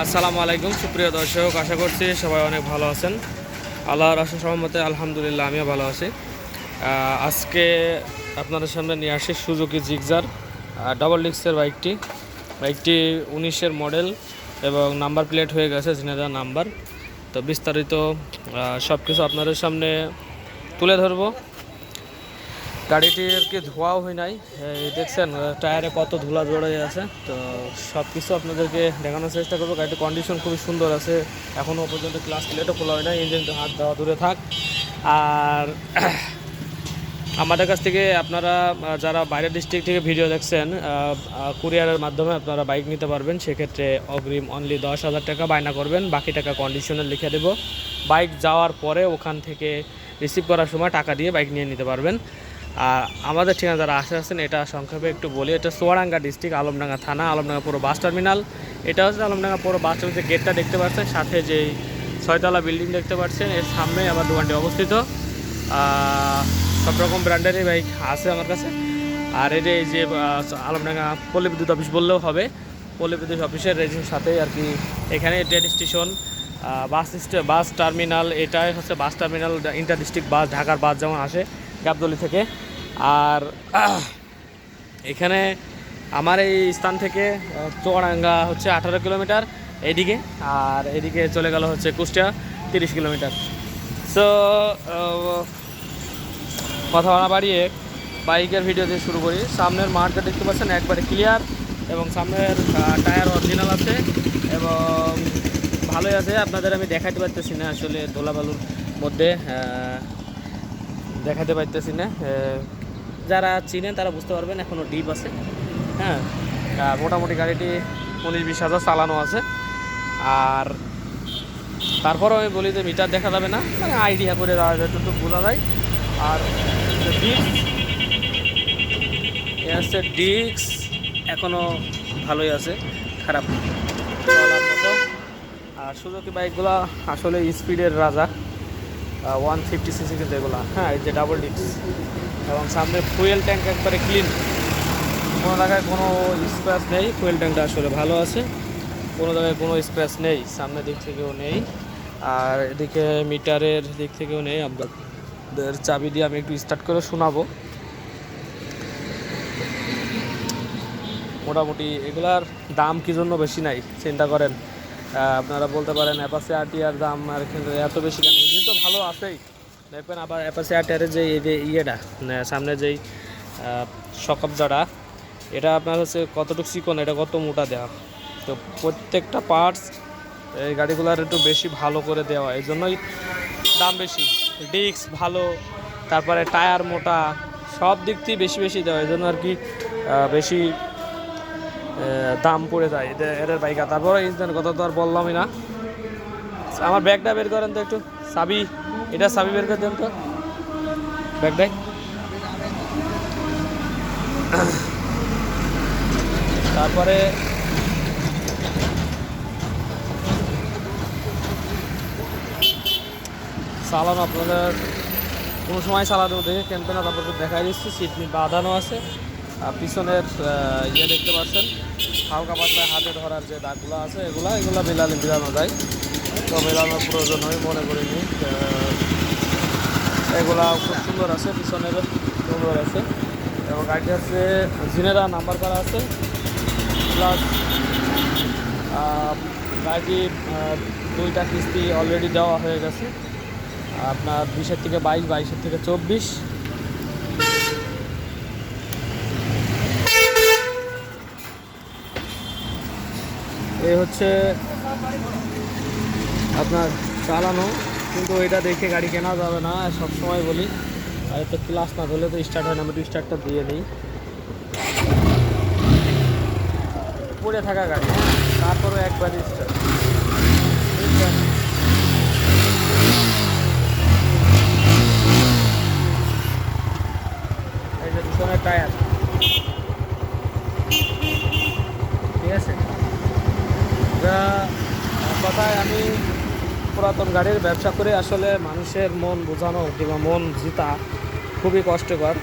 আসসালামু আলাইকুম সুপ্রিয় দর্শক, আশা করছি সবাই অনেক ভালো আছেন। আল্লাহর অশেষ রহমতে আলহামদুলিল্লাহ আমিও ভালো আছি। আজকে আপনাদের সামনে নিয়ে আসি সুজুকি জিক্সার ডাবল ডিস্কের বাইকটি 19-এর মডেল এবং নাম্বার প্লেট হয়ে গেছে জিনেদা নাম্বার। তো বিস্তারিত সব কিছু আপনাদের সামনে তুলে ধরবো। গাড়িটির কি ধোয়াও হয় নাই, দেখছেন টায়ারে কত ধুলা জড়ে আছে। তো সব কিছু আপনাদেরকে দেখানোর চেষ্টা করবো। গাড়িটির কন্ডিশন খুবই সুন্দর আছে, এখনও পর্যন্ত ক্লাস প্লেটও খোলা হয় নাই, ইঞ্জিন হাত দেওয়া দূরে থাক। আর আমাদের কাছ থেকে আপনারা যারা বাইরের ডিস্ট্রিক্ট থেকে ভিডিও দেখছেন, কুরিয়ারের মাধ্যমে আপনারা বাইক নিতে পারবেন। সেক্ষেত্রে অগ্রিম অনলি 10,000 টাকা বায়না করবেন, বাকি টাকা কন্ডিশনে লিখে দেবো। বাইক যাওয়ার পরে ওখান থেকে রিসিভ করার সময় টাকা দিয়ে বাইক নিয়ে নিতে পারবেন। আর আমাদের ঠিকানা যারা আছেন এটা সংক্ষেপে একটু বলি। এটা চুয়াডাঙ্গা ডিস্ট্রিক্ট, আলমডাঙ্গা থানা, আলমডাঙ্গা পুরো বাস টার্মিনাল। এটা হচ্ছে আলমডাঙ্গা পুরো বাস টার্মিনাল গেটটা দেখতে পাচ্ছেন, সাথে যেই 6তলা বিল্ডিং দেখতে পাচ্ছেন এর সামনে আমার দোকানটি অবস্থিত। সব রকম ব্র্যান্ডেরই বাইক আছে আমার কাছে। আর এই যে আলমডাঙ্গা পল্লী বিদ্যুৎ অফিস বললেও হবে, পল্লী বিদ্যুৎ অফিসের রেজির সাথে আর কি। এখানে ট্রেন স্টেশন, বাস টার্মিনাল, এটাই হচ্ছে বাস টার্মিনাল। ইন্টার ডিস্ট্রিক্ট বাস, ঢাকার বাস যেমন আসে গাবতলী থেকে। আর এখানে আমার এই স্থান থেকে চুয়াডাঙ্গা হচ্ছে 18 কিলোমিটার এইদিকে, আর এদিকে চলে গেল হচ্ছে কুষ্টিয়া 30 কিলোমিটার। সো কথা না বাড়িয়ে বাইকের ভিডিও দিয়ে শুরু করি। সামনের মাঠটা দেখতে পাচ্ছেন একবারে ক্লিয়ার, এবং সামনের টায়ার অরিজিনাল আছে এবং ভালোই আছে। আপনাদের আমি দেখাতে পারতেছি না, আসলে ধুলাবালুর মধ্যে দেখাতে পারতেছি না। যারা চিনেন তারা বুঝতে পারবেন, এখনও ডিপ আছে। হ্যাঁ, মোটামুটি গাড়িটি 19-20 হাজার চালানো আছে। আর তারপরও আমি বলি যে মিটার দেখা যাবে না, মানে আইডিয়া করে যতটুকু বোঝা যায়। আর ডিস্ক এখনও ভালোই আছে, খারাপ চলার মতো। আর সুজুকি বাইকগুলো আসলে স্পিডের রাজা, 150 সিসি কিন্তু এগুলো। হ্যাঁ, এই যে ডাবল ডিস্ক, এবং সামনে ফুয়েল ট্যাঙ্ক একবারে ক্লিন, কোনো জায়গায় কোনো স্ক্র্যাচ নেই। ফুয়েল ট্যাঙ্কটা আসলে ভালো আছে, কোনো জায়গায় কোনো স্ক্র্যাচ নেই, সামনের দিক থেকেও নেই, আর এদিকে মিটারের দিক থেকেও নেই। আপনাদের চাবি দিয়ে আমি একটু স্টার্ট করে শোনাবো। মোটামুটি এগুলার দাম কি জন্য বেশি নাই চিন্তা করেন। আপনারা বলতে পারেন অ্যাপাচি আরটিআর দাম আর কিন্তু এত বেশি কেন? ইঞ্জিন তো ভালো আছেই, দেখবেন। আবার অ্যাপাচি আরটিআরের যে ইয়েটা সামনে যেই সকবজাটা, এটা আপনার হচ্ছে কতটুকু চিকন, এটা কত মোটা দেওয়া। তো প্রত্যেকটা পার্টস এই গাড়িগুলোর একটু বেশি ভালো করে দেওয়া, এই জন্যই দাম বেশি। ডিস্ক ভালো, তারপরে টায়ার মোটা, সব দিক থেকে বেশি বেশি দেওয়া, এই জন্য আর কি বেশি দাম পড়ে যায় এদের বাইকা। তারপরে ইঞ্জিনের কথা তো আর বললামই না। আমার ব্যাগটা বের করেন তো একটু, চাবি, এটা চাবি বের করে দেন তো ব্যাগটাই। তারপরে চালানো আপনাদের কোনো সময় চালানো দেখে কেনবে না, তারপর দেখাই দিচ্ছি। সিট মিট বাঁধানো আছে, পিছনের ইয়ে দেখতে পাচ্ছেন, হালকা পাতলা হাতে ধরার যে দাগগুলো আছে, এগুলো মিলানো যায়। তো মেলানোর প্রয়োজন হয় মনে করিনি। এগুলা খুব সুন্দর আছে, পিছনের সুন্দর আছে, এবং গাড়িটি হচ্ছে জিনেরা নাম্বার করা আছে। প্লাস গাড়িটি 2টা কিস্তি অলরেডি দেওয়া হয়ে গেছে, আপনার 20-এর থেকে 22, 22-এর থেকে 24। এই হচ্ছে আপনার চালানো, কিন্তু এটা দেখে গাড়ি কেনা যাবে না, সব সময় বলি। আর তো ক্লাস না ধরলে তো স্টার্ট হয় না। আমি একটু স্টার্টটা দিয়ে নিই। পড়ে থাকা গাড়ি, তারপরে একবারই স্টার্ট। এই যে পিছনের টায়ার, ঠিক আছে। কথায় আমি পুরাতন গাড়ির ব্যবসা করে আসলে মানুষের মন বোঝানো কিংবা মন জিতা খুবই কষ্টকর।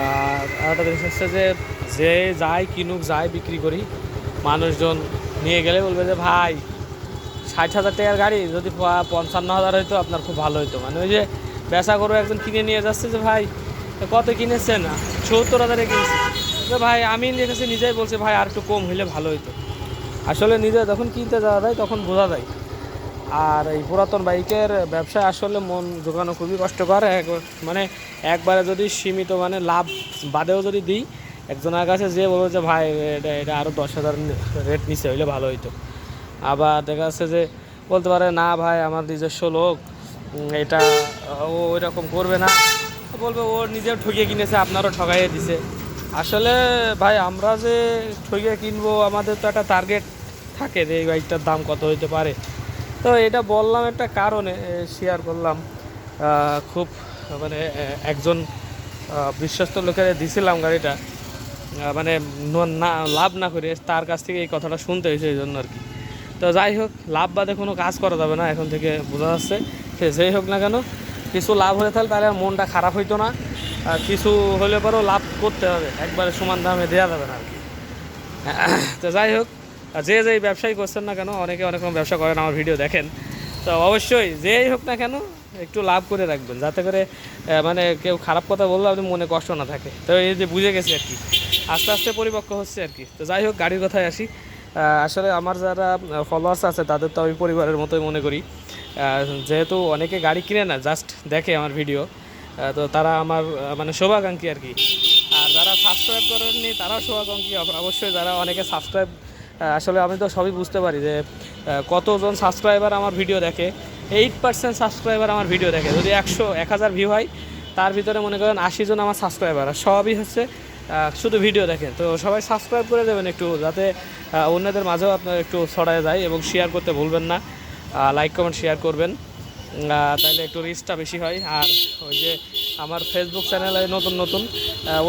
আর একটা জিনিস হচ্ছে যে যায় কিনুক, যায় বিক্রি করি, মানুষজন নিয়ে গেলে বলবে যে ভাই 60,000 টাকার গাড়ি যদি 55,000 হইতো আপনার খুব ভালো হতো। মানে ওই যে বেচা গরু একজন কিনে নিয়ে যাচ্ছে যে ভাই কত কিনেছেন, 70,000-এ কিনেছে, তো ভাই আমি দেখেছি নিজেই বলছি ভাই আর একটু কম হইলে ভালো হতো। আসলে নিজে যখন কিনতে যাওয়া যায় তখন বোঝা যায়। আর এই পুরাতন বাইকের ব্যবসায় আসলে মন জোগানো খুবই কষ্টকর। মানে একবারে যদি সীমিত মানে লাভ বাদেও যদি দিই, একজনের কাছে যে বলবো যে ভাই এটা এটা আরও 10,000 রেট নিচে হইলে ভালো হইতো। আবার দেখা যাচ্ছে যে বলতে পারে না ভাই আমার নিজস্ব লোক, এটা ও ওইরকম করবে না, বলবে ও নিজেও ঠকিয়ে কিনেছে আপনারও ঠকাইয়ে দিছে। আসলে ভাই আমরা যে ঠকিয়ে কিনবো আমাদের তো একটা টার্গেট থাকে যে এই বাইকটার দাম কত হইতে পারে। তো এটা বললাম একটা কারণে শেয়ার করলাম। খুব মানে একজন বিশ্বস্ত লোকের দিছিলাম গাড়িটা, মানে না লাভ না করে তার কাছ থেকে এই কথাটা শুনতে হয়েছে এই জন্য আর কি। তো যাই হোক, লাভ বাদে কোনো কাজ করা যাবে না এখন থেকে বোঝা যাচ্ছে। সে যেই হোক না কেন কিছু লাভ হয়ে তাহলে তাহলে মনটা খারাপ হইতো না, কিছু হলে পরেও লাভ করতে হবে, একবারে সমান দামে দেওয়া যাবে না আর কি। তো যাই হোক, যে যেই ব্যবসায়ী করছেন না কেন, অনেকে অনেক রকম ব্যবসা করেন, আমার ভিডিও দেখেন, তো অবশ্যই যেই হোক না কেন একটু লাভ করে রাখবেন, যাতে করে মানে কেউ খারাপ কথা বললে আপনি মনে কষ্ট না থাকে। তো এই যে বুঝে গেছি আর কি, আস্তে আস্তে পরিপক্ক হচ্ছে আর কি। তো যাই হোক, গাড়ির কথায় আসি। আসলে আমার যারা ফলোয়ার্স আছে তাদের তো আমি পরিবারের মতোই মনে করি। যেহেতু অনেকে গাড়ি কিনে না, জাস্ট দেখে আমার ভিডিও, তো তারা আমার মানে শুভাকাঙ্ক্ষী আর কি। আর যারা সাবস্ক্রাইব করেননি তারাও শুভাকাঙ্ক্ষী অবশ্যই। যারা অনেকে সাবস্ক্রাইব, আসলে আমি তো সবই বুঝতে পারি যে কতজন সাবস্ক্রাইবার আমার ভিডিও দেখে। 8% সাবস্ক্রাইবার আমার ভিডিও দেখে। যদি 1,000 ভিউ হয়, তার ভিতরে মনে করেন 80 জন আমার সাবস্ক্রাইবার, আর সবই হচ্ছে শুধু ভিডিও দেখে। তো সবাই সাবস্ক্রাইব করে দেবেন একটু, যাতে অন্যদের মাঝেও আপনার একটু ছড়ায় যায়, এবং শেয়ার করতে ভুলবেন না, লাইক কমেন্ট শেয়ার করবেন, তাহলে একটু রিচটা বেশি হয়। আর ওই যে আমার ফেসবুক চ্যানেলে নতুন নতুন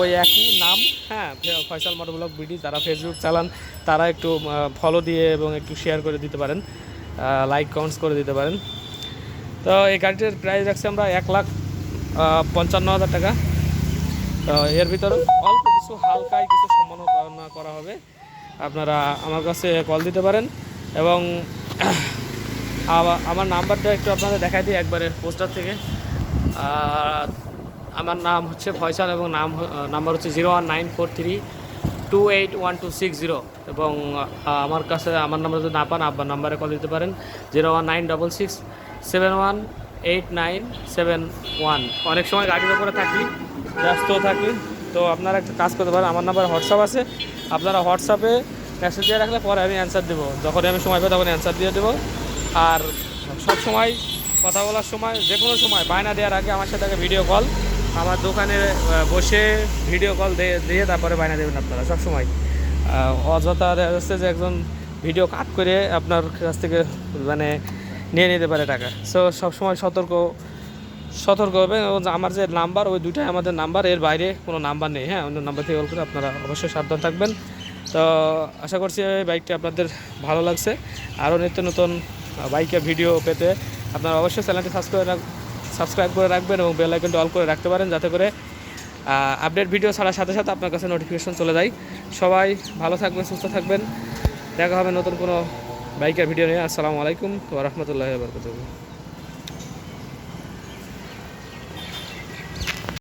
ওই একই নাম, হ্যাঁ, ফয়সাল মোটরব্লগ বিডি, যারা ফেসবুক চালান তারা একটু ফলো দিয়ে এবং একটু শেয়ার করে দিতে পারেন, লাইক কমেন্টস করে দিতে পারেন। তো এই গাড়িটির প্রাইস রাখছি আমরা 1,55,000 টাকা। তো এর ভিতরে অল্প কিছু হালকাই কিছু সম্মাননা করা হবে। আপনারা আমার কাছে কল দিতে পারেন, এবং আমার নাম্বারটা একটু আপনাদের দেখাই দিই একবারে পোস্টার থেকে। আমার নাম হচ্ছে ফয়সাল, এবং নাম্বার হচ্ছে 01943281260। এবং আমার কাছে আমার নাম্বার যদি না পান, আব্বার নাম্বারে কল দিতে পারেন, 01966718971। অনেক সময় গাড়ির ওপরে থাকি, ব্যস্ত থাকি, তো আপনারা একটা কাজ করতে পারেন, আমার নাম্বার হোয়াটসঅ্যাপ আছে, আপনারা হোয়াটসঅ্যাপে মেসেজ দিয়ে রাখলে পরে আমি অ্যান্সার দেবো, যখনই আমি সময় পাই তখন অ্যান্সার দিয়ে দেবো। আর সব সময় কথা বলার সময়, যে কোনো সময় বায়না দেওয়ার আগে আমার সাথে আগে ভিডিও কল, আমার দোকানে বসে ভিডিও কল দিয়ে তারপরে বায়না দেবেন আপনারা সব সময়। অযথা দেখা যাচ্ছে যে একজন ভিডিও কাট করে আপনার কাছ থেকে মানে নিয়ে নিতে পারে টাকা। সো সবসময় সতর্ক হবে। এবং আমার যে নাম্বার, ওই দুটাই আমাদের নাম্বার, এর বাইরে কোনো নাম্বার নেই। হ্যাঁ, অন্য নাম্বার থেকে কল করে আপনারা অবশ্যই সাবধান থাকবেন। তো আশা করছি এই বাইকটি আপনাদের ভালো লাগছে। আরও নিত্য নতুন বাইকের ভিডিও পেতে আপনারা অবশ্যই চ্যানেলটি সাবস্ক্রাইব করে রাখবেন, এবং বেল আইকনটি অল করে রাখতে পারেন, যাতে করে আপডেট ভিডিও ছাড়ার সাথে সাথে আপনার কাছে নোটিফিকেশন চলে যায়। সবাই ভালো থাকবেন, সুস্থ থাকবেন। দেখা হবে নতুন কোনো বাইকের ভিডিও নিয়ে। আসসালামু আলাইকুম ওয়া রাহমাতুল্লাহি ওয়া বারাকাতুহু।